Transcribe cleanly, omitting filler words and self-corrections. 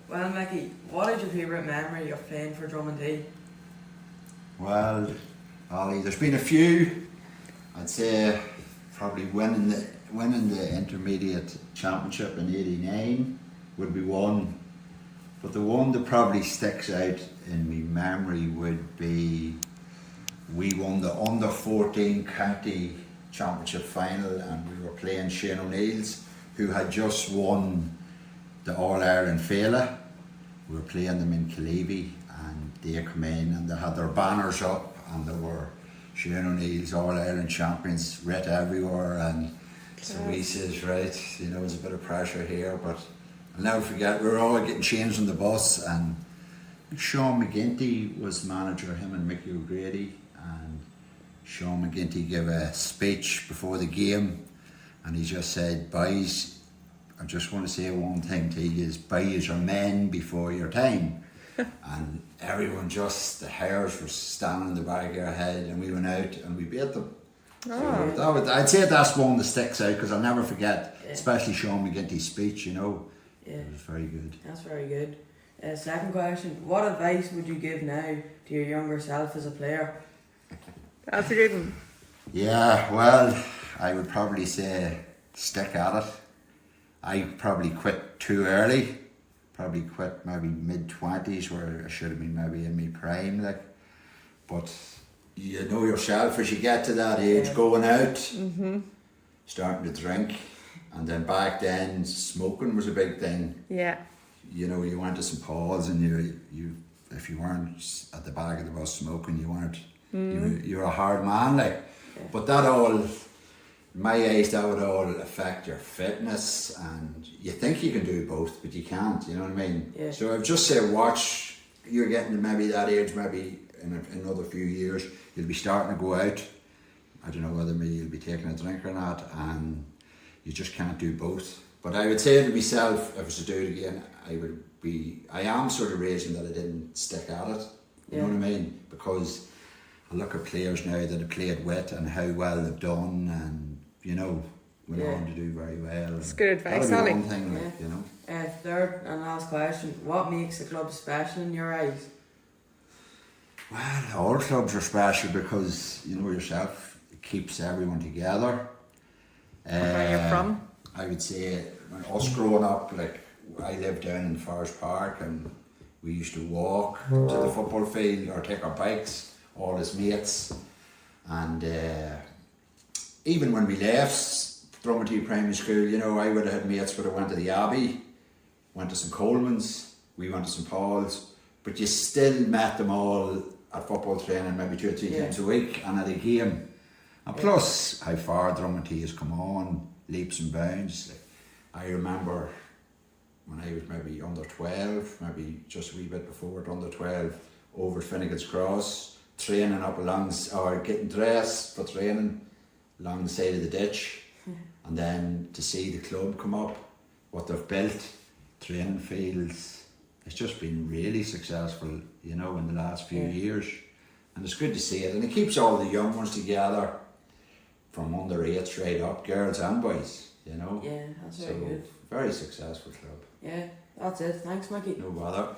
Well, Mickey, what is your favourite memory of playing for Drummondee? Well, Ollie, there's been a few. I'd say probably winning the intermediate championship in '89 would be one. But the one that probably sticks out in my memory would be we won the under 14 county championship final, and we were playing Shane O'Neill's, who had just won the All Ireland Fela. We were playing them in Killeavy, and they come in and they had their banners up, and there were Shane O'Neill's All Ireland champions writ everywhere. And so we says, right, there's a bit of pressure here, but I'll never forget, we were all getting changed on the bus, and Sean McGinty was manager, him and Mickey O'Grady, and Sean McGinty gave a speech before the game, and he just said, boys, I just want to say one thing to you, is buy your men before your time. And everyone the hairs were standing in the back of their head, and we went out and we beat them. Oh. So I'd say that's one that sticks out, because I'll never forget, especially Sean McGinty's speech, Yeah. It was very good. That's very good. Second question, what advice would you give now to your younger self as a player? That's a good one. Yeah, well, I would probably say stick at it. I probably quit too early. Probably quit maybe mid-20s, where I should have been maybe in my prime. But you know yourself, as you get to that age, going out, starting to drink, and then back then smoking was a big thing. Yeah. You went to St Paul's, and you if you weren't at the back of the bus smoking, you weren't. You're a hard man, But that all, in my age, that would all affect your fitness, and you think you can do both, but you can't. You know what I mean? Yeah. So I'd just say, watch. You're getting to maybe that age, maybe in another few years, you'll be starting to go out. I don't know whether you'll be taking a drink or not, and you just can't do both. But I would say to myself, if I was to do it again, I am sort of raging that I didn't stick at it. You know what I mean? Because I look at players now that have played with and how well they've done, and went on to do very well. It's good advice, That'll be Ollie. one thing, Third and last question, what makes the club special in your eyes? Well, all clubs are special because, yourself, it keeps everyone together. Where you're from? I would say, when us growing up, I lived down in Forest Park, and we used to walk to the football field or take our bikes, all as mates. And even when we left Drummondee Primary School, I would have had mates that went to the Abbey, went to St Coleman's, we went to St Paul's, but you still met them all at football training maybe 2 or 3 times a week and at a game. And plus, how far Drummondee has come on, leaps and bounds. I remember when I was maybe under 12, maybe just a wee bit before it, under 12, over Finnegan's Cross, training up or getting dressed for training along the side of the ditch, and then to see the club come up, what they've built, training fields. It's just been really successful, in the last few years, and it's good to see it, and it keeps all the young ones together from under 8 straight up, girls and boys, Yeah, that's very good. Very successful club. Yeah, that's it. Thanks, Mickey. No bother.